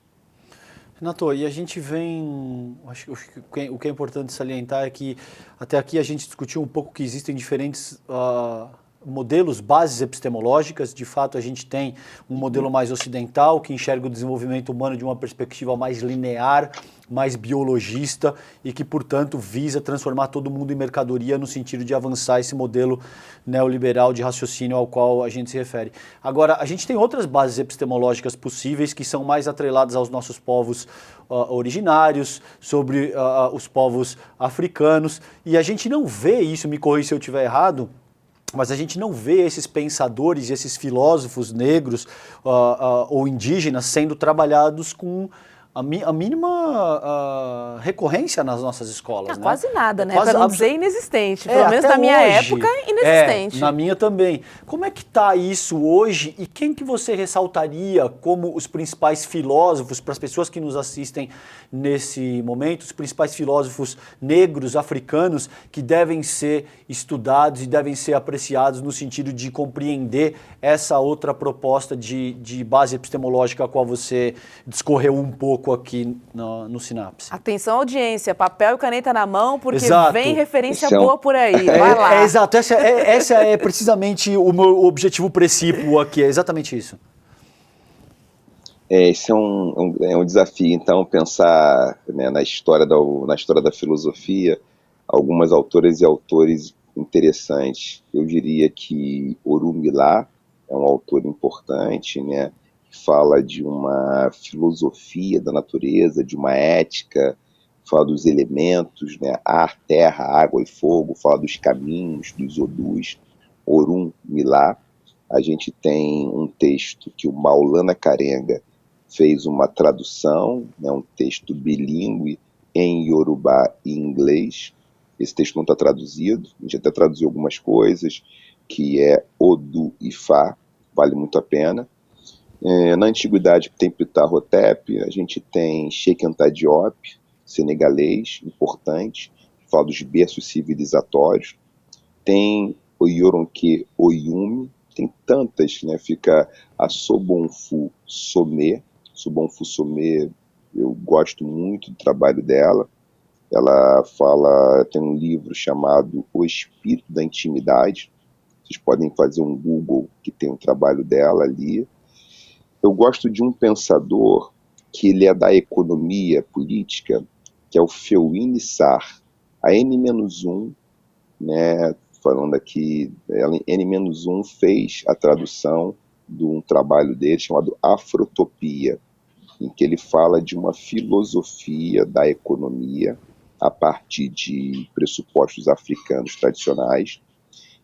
[SPEAKER 2] Renato, e a gente vem, acho que o que é importante salientar é que até aqui a gente discutiu um pouco que existem diferentes modelos, bases epistemológicas. De fato, a gente tem um modelo mais ocidental, que enxerga o desenvolvimento humano de uma perspectiva mais linear, mais biologista e que, portanto, visa transformar todo mundo em mercadoria no sentido de avançar esse modelo neoliberal de raciocínio ao qual a gente se refere. Agora, a gente tem outras bases epistemológicas possíveis que são mais atreladas aos nossos povos originários, sobre os povos africanos, e a gente não vê isso, me corrija se eu estiver errado, mas a gente não vê esses pensadores, esses filósofos negros ou indígenas sendo trabalhados com a mínima recorrência nas nossas escolas. Né?
[SPEAKER 1] Quase nada, né? Para não dizer inexistente. Pelo menos na minha época, inexistente.
[SPEAKER 2] Na minha também. Como é que está isso hoje e quem que você ressaltaria como os principais filósofos, para as pessoas que nos assistem nesse momento, os principais filósofos negros, africanos, que devem ser estudados e devem ser apreciados no sentido de compreender essa outra proposta de base epistemológica a qual você discorreu um pouco aqui no Sinapse?
[SPEAKER 1] Atenção, audiência, papel e caneta na mão, porque
[SPEAKER 2] exato.
[SPEAKER 1] Vem referência boa por aí, vai lá.
[SPEAKER 2] Exato, essa é precisamente o meu objetivo precípuo aqui, é exatamente isso.
[SPEAKER 3] Esse é um desafio, então, pensar, né, na história da filosofia, algumas autoras e autores interessantes. Eu diria que Orunmila é um autor importante, né? Fala de uma filosofia da natureza, de uma ética, fala dos elementos, né? Ar, terra, água e fogo, fala dos caminhos, dos odus. Orunmila. A gente tem um texto que o Maulana Karenga fez uma tradução, né? Um texto bilíngue em Yorubá e inglês. Esse texto não está traduzido, a gente até traduziu algumas coisas, que é Odu e Fá, vale muito a pena. Na antiguidade tem Ptah Hotep, a gente tem Sheikh Anta Diop, senegalês, importante, que fala dos berços civilizatórios. Tem o Yoronke Oyumi, tem tantas, né? Fica a Sobonfu Somé. Sobonfu Somé, eu gosto muito do trabalho dela. Ela tem um livro chamado O Espírito da Intimidade. Vocês podem fazer um Google que tem um trabalho dela ali. Eu gosto de um pensador que ele é da economia política, que é o Feuine Sarr. A N-1, né, falando aqui, N-1 fez a tradução de um trabalho dele chamado Afrotopia, em que ele fala de uma filosofia da economia a partir de pressupostos africanos tradicionais,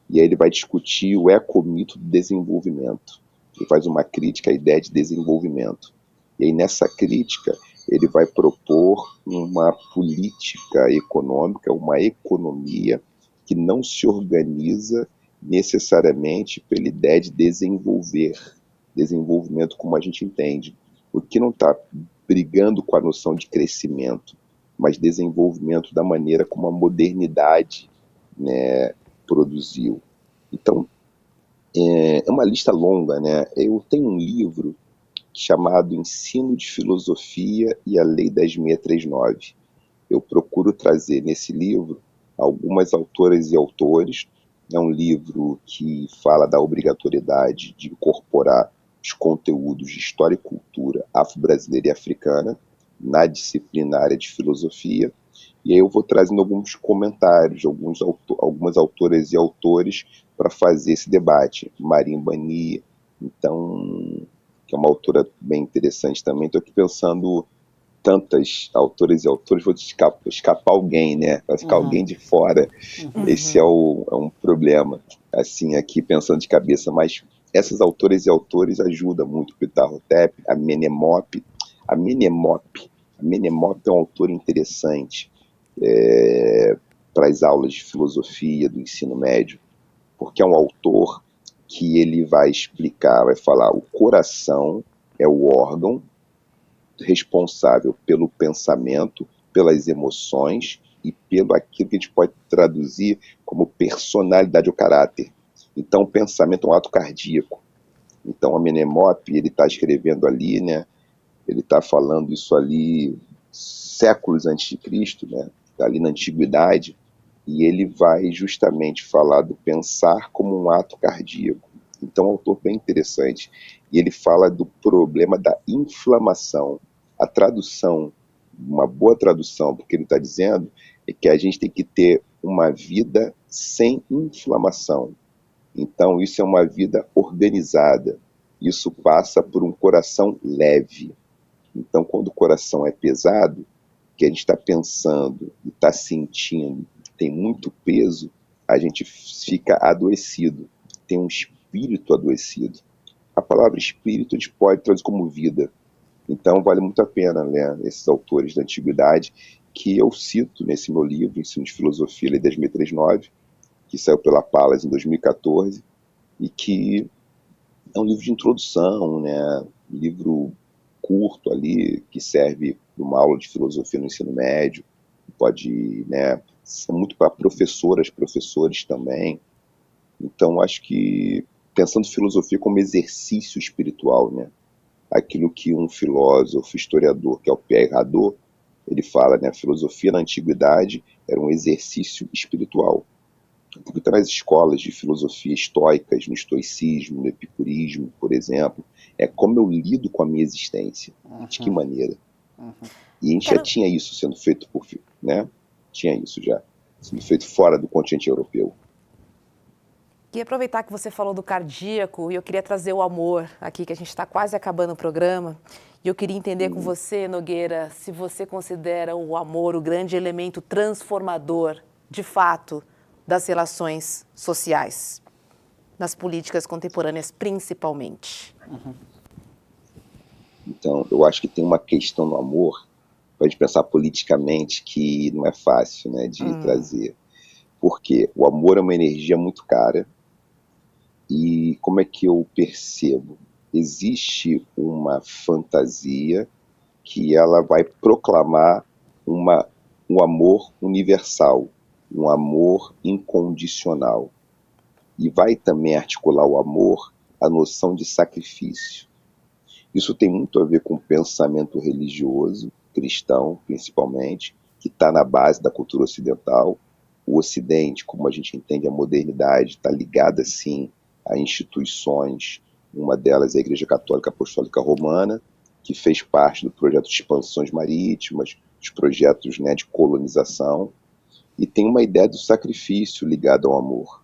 [SPEAKER 3] e aí ele vai discutir o ecomito do desenvolvimento. Ele faz uma crítica à ideia de desenvolvimento. E aí nessa crítica ele vai propor uma política econômica, uma economia que não se organiza necessariamente pela ideia de desenvolvimento como a gente entende, porque não está brigando com a noção de crescimento, mas desenvolvimento da maneira como a modernidade, né, produziu. Então, é uma lista longa, né? Eu tenho um livro chamado Ensino de Filosofia e a Lei 10.639. Eu procuro trazer nesse livro algumas autoras e autores. É um livro que fala da obrigatoriedade de incorporar os conteúdos de história e cultura afro-brasileira e africana na disciplina área de filosofia. E aí eu vou trazendo alguns comentários, algumas autoras e autores para fazer esse debate. Marimba Bani, então, que é uma autora bem interessante também. Estou aqui pensando tantas autoras e autores, vou escapar alguém, né? Vai ficar alguém de fora. Esse é um problema, assim, aqui pensando de cabeça. Mas essas autoras e autores ajudam muito. Ptah Hotep, a Menemope. A Menemope é um autor interessante para as aulas de filosofia do ensino médio, porque é um autor que ele vai explicar, vai falar, o coração é o órgão responsável pelo pensamento, pelas emoções e pelo aquilo que a gente pode traduzir como personalidade ou caráter. Então, o pensamento é um ato cardíaco. Então, a Menemope, ele está escrevendo ali, né? Ele está falando isso ali séculos antes de Cristo, né? Está ali na antiguidade. e ele vai justamente falar do pensar como um ato cardíaco. Então, é um autor bem interessante. E ele fala do problema da inflamação. A tradução, uma boa tradução, porque ele está dizendo, é que a gente tem que ter uma vida sem inflamação. Então, isso é uma vida organizada. Isso passa por um coração leve. Então, quando o coração é pesado, que a gente está pensando e está sentindo, tem muito peso, a gente fica adoecido, tem um espírito adoecido. A palavra espírito a gente pode traduzir como vida. Então vale muito a pena ler esses autores da antiguidade, que eu cito nesse meu livro, Ensino de Filosofia, Lei 10.639, que saiu pela Palas em 2014, e que é um livro de introdução, né? Um livro curto ali, que serve para uma aula de filosofia no ensino médio, pode, né, ser muito para professoras, professores também. Então, acho que, pensando filosofia como exercício espiritual, né, aquilo que um filósofo, historiador, que é o Pierre Hadot, ele fala, né, a filosofia na antiguidade era um exercício espiritual. Porque está nas escolas de filosofia estoicas, no estoicismo, no epicurismo, por exemplo, é como eu lido com a minha existência, de que maneira. E a gente já tinha isso sendo feito por, né? Tinha isso já sendo feito fora do continente europeu.
[SPEAKER 1] Queria aproveitar que você falou do cardíaco e eu queria trazer o amor aqui, que a gente está quase acabando o programa. E eu queria entender com você, Nogueira, se você considera o amor o grande elemento transformador, de fato, das relações sociais, nas políticas contemporâneas principalmente.
[SPEAKER 3] Então, eu acho que tem uma questão no amor, para a gente pensar politicamente, que não é fácil, né, de trazer. Porque o amor é uma energia muito cara. E como é que eu percebo? Existe uma fantasia que ela vai proclamar um amor universal, um amor incondicional. E vai também articular o amor à noção de sacrifício. Isso tem muito a ver com o pensamento religioso, cristão principalmente, que está na base da cultura ocidental. O Ocidente, como a gente entende a modernidade, está ligada, sim, a instituições. Uma delas é a Igreja Católica Apostólica Romana, que fez parte do projeto de expansões marítimas, dos projetos, né, de colonização, e tem uma ideia do sacrifício ligada ao amor.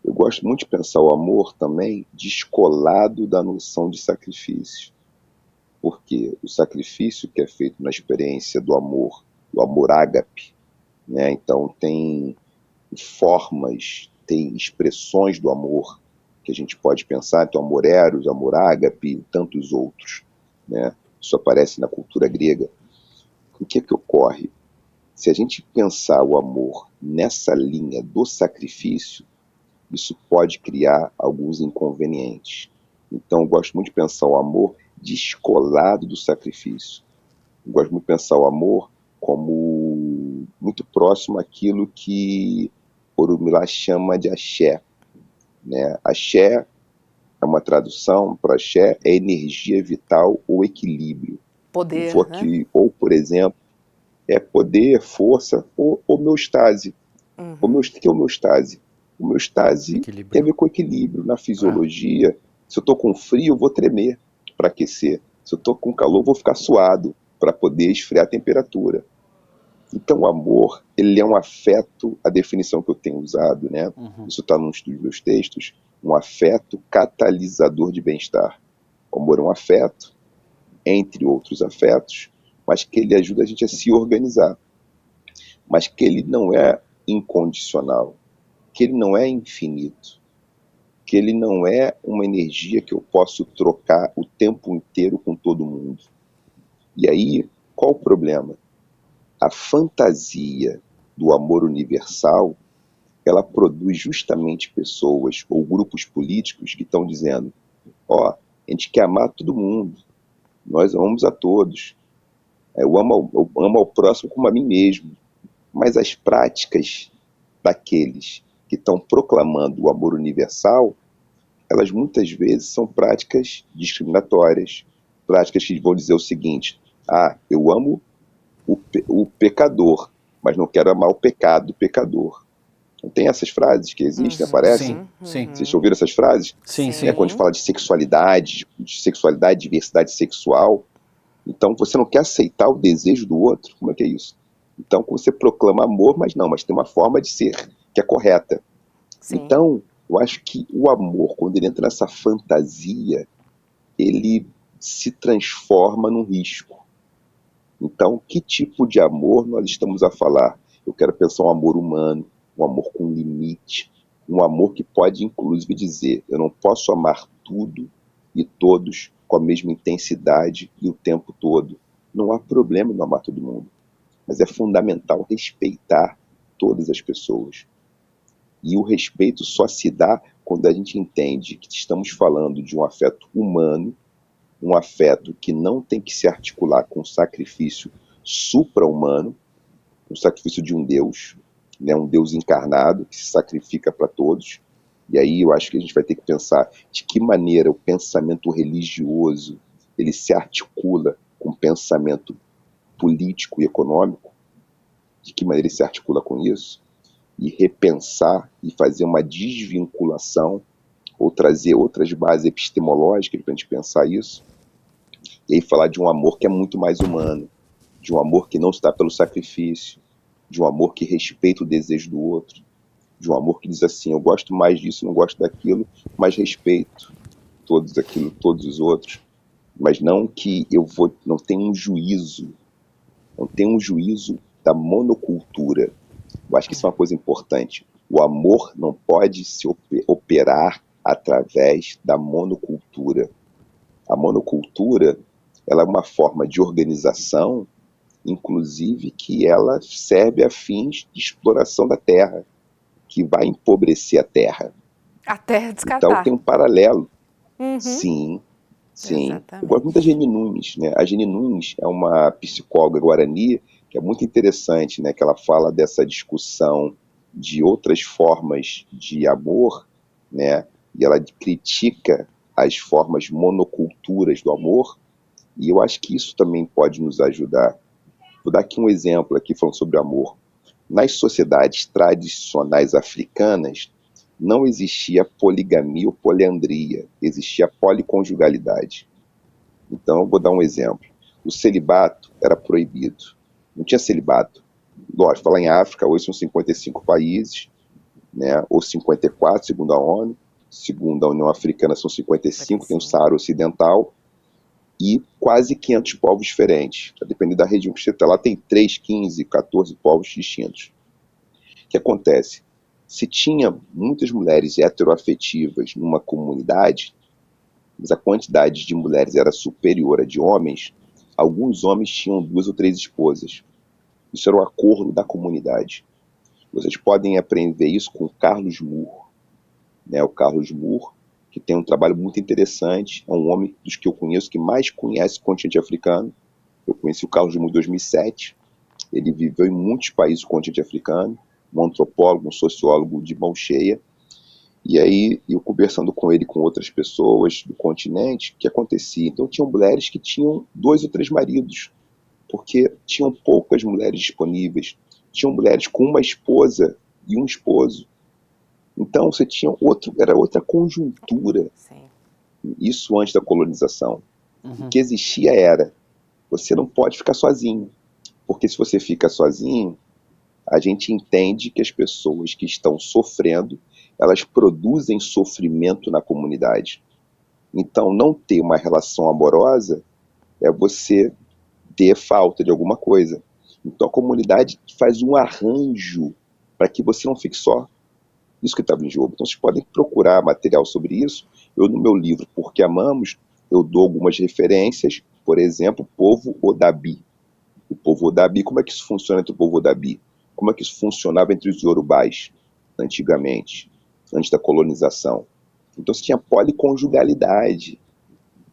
[SPEAKER 3] Eu gosto muito de pensar o amor também descolado da noção de sacrifício, porque o sacrifício que é feito na experiência do amor ágape, né, então tem formas, tem expressões do amor que a gente pode pensar, então amor eros, amor ágape e tantos outros, né? Isso aparece na cultura grega. O que ocorre? Se a gente pensar o amor nessa linha do sacrifício, isso pode criar alguns inconvenientes. Então eu gosto muito de pensar o amor descolado do sacrifício. Eu gosto muito de pensar o amor como muito próximo àquilo que Orumilá chama de axé, né? Axé é uma tradução para axé, é energia vital ou equilíbrio.
[SPEAKER 1] Poder,
[SPEAKER 3] né? Ou, por exemplo, é poder, força ou homeostase. O que é homeostase? Homeostase tem a ver com equilíbrio na fisiologia. Se eu estou com frio, eu vou tremer para aquecer. Se eu estou com calor, eu vou ficar suado para poder esfriar a temperatura. Então, o amor, ele é um afeto, a definição que eu tenho usado, né? Isso está num dos meus textos, um afeto catalisador de bem-estar. O amor é um afeto, entre outros afetos, mas que ele ajuda a gente a se organizar. Mas que ele não é incondicional, que ele não é infinito, que ele não é uma energia que eu posso trocar o tempo inteiro com todo mundo. E aí, qual o problema? A fantasia do amor universal, ela produz justamente pessoas ou grupos políticos que estão dizendo, a gente quer amar todo mundo, nós amamos a todos, eu amo ao próximo como a mim mesmo, mas as práticas daqueles que estão proclamando o amor universal, elas muitas vezes são práticas discriminatórias, práticas que vão dizer o seguinte, eu amo o pecador, mas não quero amar o pecado do pecador. Não tem essas frases que existem, aparecem?
[SPEAKER 2] Sim.
[SPEAKER 3] Vocês já ouviram essas frases?
[SPEAKER 2] Sim.
[SPEAKER 3] Quando a gente fala de sexualidade, diversidade sexual, então você não quer aceitar o desejo do outro? Como é que é isso? Então você proclama amor, mas tem uma forma de ser que é correta. Sim. Então, eu acho que o amor, quando ele entra nessa fantasia, ele se transforma num risco. Então, que tipo de amor nós estamos a falar? Eu quero pensar um amor humano, um amor com limite, um amor que pode, inclusive, dizer: eu não posso amar tudo e todos com a mesma intensidade e o tempo todo. Não há problema em amar todo mundo, mas é fundamental respeitar todas as pessoas. E o respeito só se dá quando a gente entende que estamos falando de um afeto humano, um afeto que não tem que se articular com um sacrifício supra-humano, um sacrifício de um Deus, né, um Deus encarnado que se sacrifica para todos. E aí eu acho que a gente vai ter que pensar de que maneira o pensamento religioso ele se articula com o pensamento político e econômico, de que maneira ele se articula com isso, e repensar e fazer uma desvinculação ou trazer outras bases epistemológicas para a gente pensar isso, e aí falar de um amor que é muito mais humano, de um amor que não está pelo sacrifício, de um amor que respeita o desejo do outro, de um amor que diz assim: eu gosto mais disso, não gosto daquilo, mas respeito todos os outros, mas não que não tenha um juízo, não tenha um juízo da monocultura. Eu acho que isso é uma coisa importante. O amor não pode se operar através da monocultura. A monocultura, ela é uma forma de organização, inclusive, que ela serve a fins de exploração da terra, que vai empobrecer a terra.
[SPEAKER 1] A terra descartar.
[SPEAKER 3] Então tem um paralelo. Sim. Exatamente. Eu gosto muito da Geni Nunes, né? A Geni Nunes é uma psicóloga guarani que é muito interessante, né? Que ela fala dessa discussão de outras formas de amor, né? E ela critica as formas monoculturas do amor, e eu acho que isso também pode nos ajudar. Vou dar aqui um exemplo aqui falando sobre amor. Nas sociedades tradicionais africanas, não existia poligamia ou poliandria, existia policonjugalidade. Então, eu vou dar um exemplo. O celibato era proibido. Não tinha celibato. Lógico, falar em África, hoje são 55 países, né, ou 54, segundo a ONU. Segundo a União Africana, são 55, tem o Saara Ocidental, e quase 500 povos diferentes. A depender da região que você está lá, tem 3, 15, 14 povos distintos. O que acontece? Se tinha muitas mulheres heteroafetivas numa comunidade, mas a quantidade de mulheres era superior à de homens, alguns homens tinham 2 ou 3 esposas. Isso era o acordo da comunidade. Vocês podem aprender isso com o Carlos Moore, né? O Carlos Moore, que tem um trabalho muito interessante, é um homem dos que eu conheço que mais conhece o continente africano. Eu conheci o Carlos Moore em 2007, ele viveu em muitos países do continente africano, um antropólogo, um sociólogo de mão cheia, e aí eu conversando com ele, com outras pessoas do continente, o que acontecia? Então tinham mulheres que tinham 2 ou 3 maridos, porque tinham poucas mulheres disponíveis, tinham mulheres com uma esposa e um esposo. Então você tinha era outra conjuntura. Sim. Isso antes da colonização. O que existia era: você não pode ficar sozinho, porque se você fica sozinho, a gente entende que as pessoas que estão sofrendo, elas produzem sofrimento na comunidade. Então não ter uma relação amorosa é você ter falta de alguma coisa. Então a comunidade faz um arranjo para que você não fique só. Isso que estava em jogo. Então vocês podem procurar material sobre isso. Eu, no meu livro Porque Amamos, eu dou algumas referências, por exemplo, o povo Odabi. O povo Odabi, como é que isso funciona entre o povo Odabi? Como é que isso funcionava entre os Yorubais, antigamente, antes da colonização? Então você tinha policonjugalidade.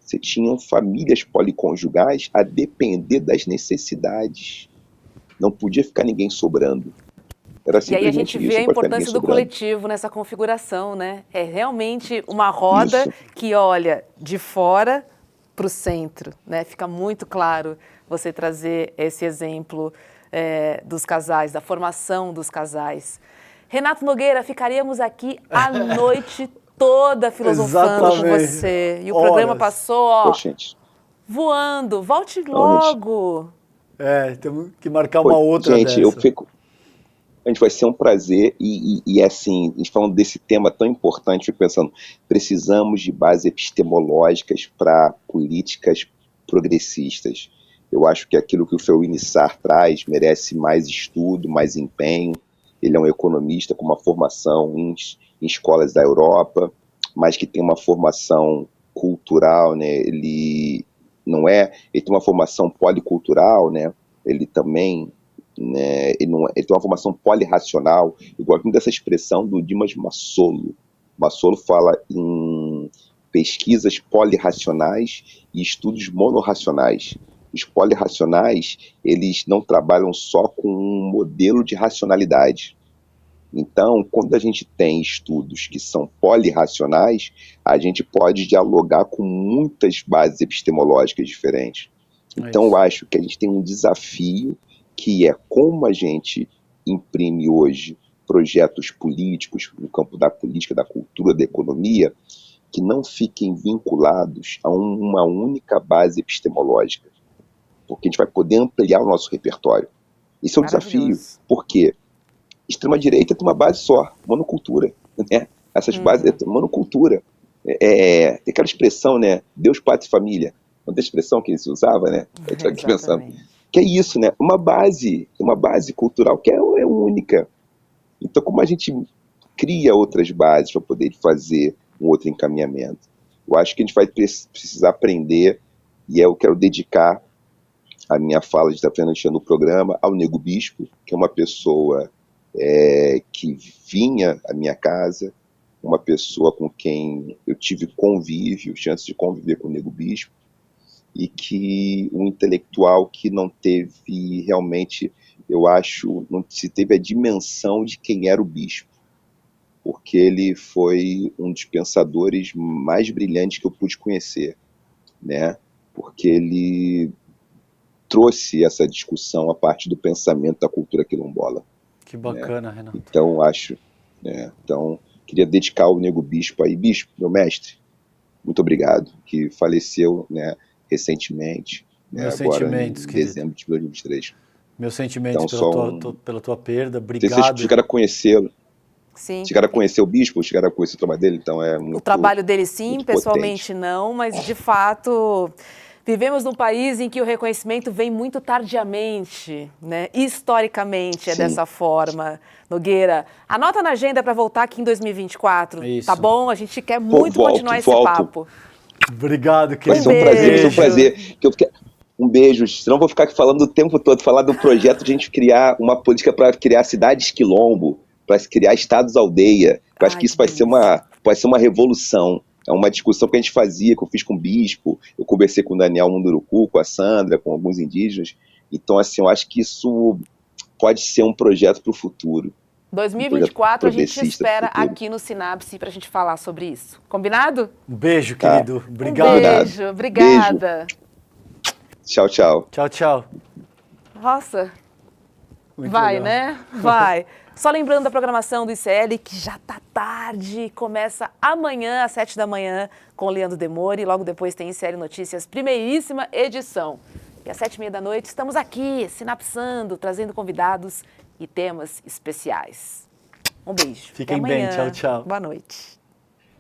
[SPEAKER 3] Você tinha famílias policonjugais a depender das necessidades. Não podia ficar ninguém sobrando.
[SPEAKER 1] E aí a gente vê a importância do coletivo nessa configuração, né? É realmente uma roda que olha de fora para o centro, né? Fica muito claro você trazer esse exemplo dos casais, da formação dos casais. Renato Nogueira, ficaríamos aqui a noite toda filosofando com você. E o programa passou, ó, voando. Volte logo.
[SPEAKER 2] Temos que marcar uma outra
[SPEAKER 3] gente,
[SPEAKER 2] dessa.
[SPEAKER 3] A gente vai ser um prazer e assim, a gente falando desse tema tão importante, eu fico pensando, precisamos de bases epistemológicas para políticas progressistas. Eu acho que aquilo que o Feuini Sarr traz merece mais estudo, mais empenho. Ele é um economista com uma formação em escolas da Europa, mas que tem uma formação cultural, né? Ele tem uma formação policultural, né? Ele também, né? Ele tem uma formação polirracional. Eu gosto muito dessa expressão do Dimas Massolo. Massolo fala em pesquisas polirracionais e estudos monorracionais. Os polirracionais, eles não trabalham só com um modelo de racionalidade. Então, quando a gente tem estudos que são polirracionais, a gente pode dialogar com muitas bases epistemológicas diferentes. Então, eu acho que a gente tem um desafio que é como a gente imprime hoje projetos políticos no campo da política, da cultura, da economia, que não fiquem vinculados a uma única base epistemológica. Porque a gente vai poder ampliar o nosso repertório. Isso é um desafio. Por quê? Extrema-direita tem uma base só, monocultura. Né? Essas bases é monocultura. Tem aquela expressão, né? Deus, pátria e família. Não tem expressão que se usava, né? A gente aqui pensando. Que é isso, né? Uma base cultural que é única. Então, como a gente cria outras bases para poder fazer um outro encaminhamento? Eu acho que a gente vai precisar aprender, e eu quero dedicar a minha fala de Fernandinha no programa ao Nego Bispo, que é uma pessoa que vinha à minha casa, uma pessoa com quem eu tive convívio, chance de conviver com o Nego Bispo, e que um intelectual que não teve realmente, eu acho, não se teve a dimensão de quem era o bispo, porque ele foi um dos pensadores mais brilhantes que eu pude conhecer, né? Porque ele trouxe essa discussão a partir do pensamento da cultura quilombola.
[SPEAKER 2] Que bacana, né? Renato.
[SPEAKER 3] Então, então, queria dedicar ao Nego Bispo aí. Bispo, meu mestre, muito obrigado, que faleceu, né, recentemente,
[SPEAKER 2] Meus
[SPEAKER 3] agora
[SPEAKER 2] sentimentos,
[SPEAKER 3] em dezembro de 2023.
[SPEAKER 2] Meus sentimentos
[SPEAKER 3] então,
[SPEAKER 2] pela tua perda, obrigado.
[SPEAKER 3] Vocês chegaram a conhecê-lo.
[SPEAKER 1] Sim.
[SPEAKER 3] Chegaram a conhecer o Bispo, chegaram a conhecer o trabalho dele, então é muito.
[SPEAKER 1] O trabalho dele sim,
[SPEAKER 3] potente.
[SPEAKER 1] pessoalmente não, mas de fato vivemos num país em que o reconhecimento vem muito tardiamente, né? Historicamente é
[SPEAKER 3] Sim.
[SPEAKER 1] dessa forma. Nogueira, anota na agenda para voltar aqui em 2024,
[SPEAKER 2] Isso.
[SPEAKER 1] Tá bom? A gente quer muito continuar esse papo.
[SPEAKER 2] Obrigado, querido.
[SPEAKER 3] Vai ser um prazer. Um beijo, senão eu vou ficar aqui falando o tempo todo, falar do projeto de a gente criar uma política para criar cidades quilombo, para criar estados aldeia. Eu acho que isso pode ser uma revolução. É uma discussão que a gente fazia, que eu fiz com o Bispo, eu conversei com o Daniel Munduruku, com a Sandra, com alguns indígenas. Então, assim, eu acho que isso pode ser um projeto para o futuro.
[SPEAKER 1] 2024 a gente espera aqui no Sinapse para a gente falar sobre isso. Combinado?
[SPEAKER 2] Um beijo, querido. Obrigado.
[SPEAKER 1] Um beijo, obrigada.
[SPEAKER 3] Beijo. Tchau, tchau.
[SPEAKER 2] Tchau, tchau.
[SPEAKER 1] Nossa,
[SPEAKER 2] muito
[SPEAKER 1] vai,
[SPEAKER 2] legal.
[SPEAKER 1] né? Vai. Só lembrando da programação do ICL, que já tá tarde, começa amanhã às 7 da manhã com o Leandro Demore, e logo depois tem ICL Notícias, primeiríssima edição. E às 7h30 da noite estamos aqui, sinapsando, trazendo convidados e temas especiais. Um beijo.
[SPEAKER 2] Fiquem bem, tchau, tchau.
[SPEAKER 1] Boa noite.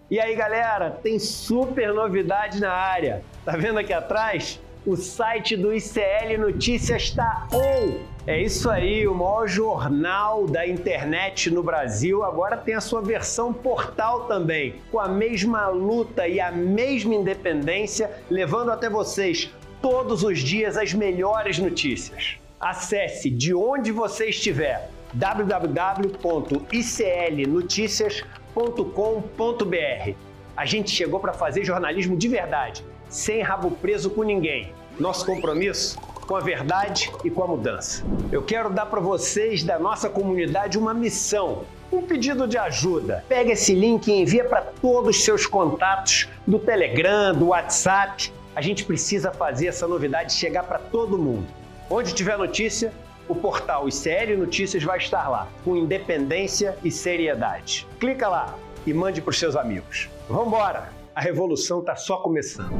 [SPEAKER 4] E aí, galera, tem super novidade na área. Tá vendo aqui atrás? O site do ICL Notícias está on! É isso aí, o maior jornal da internet no Brasil agora tem a sua versão portal também, com a mesma luta e a mesma independência, levando até vocês todos os dias as melhores notícias. Acesse de onde você estiver, www.iclnoticias.com.br. A gente chegou para fazer jornalismo de verdade, sem rabo preso com ninguém. Nosso compromisso com a verdade e com a mudança. Eu quero dar para vocês da nossa comunidade uma missão, um pedido de ajuda. Pega esse link e envia para todos os seus contatos do Telegram, do WhatsApp. A gente precisa fazer essa novidade chegar para todo mundo. Onde tiver notícia, o portal ICL Notícias vai estar lá, com independência e seriedade. Clica lá e mande para os seus amigos. Vambora! A revolução está só começando.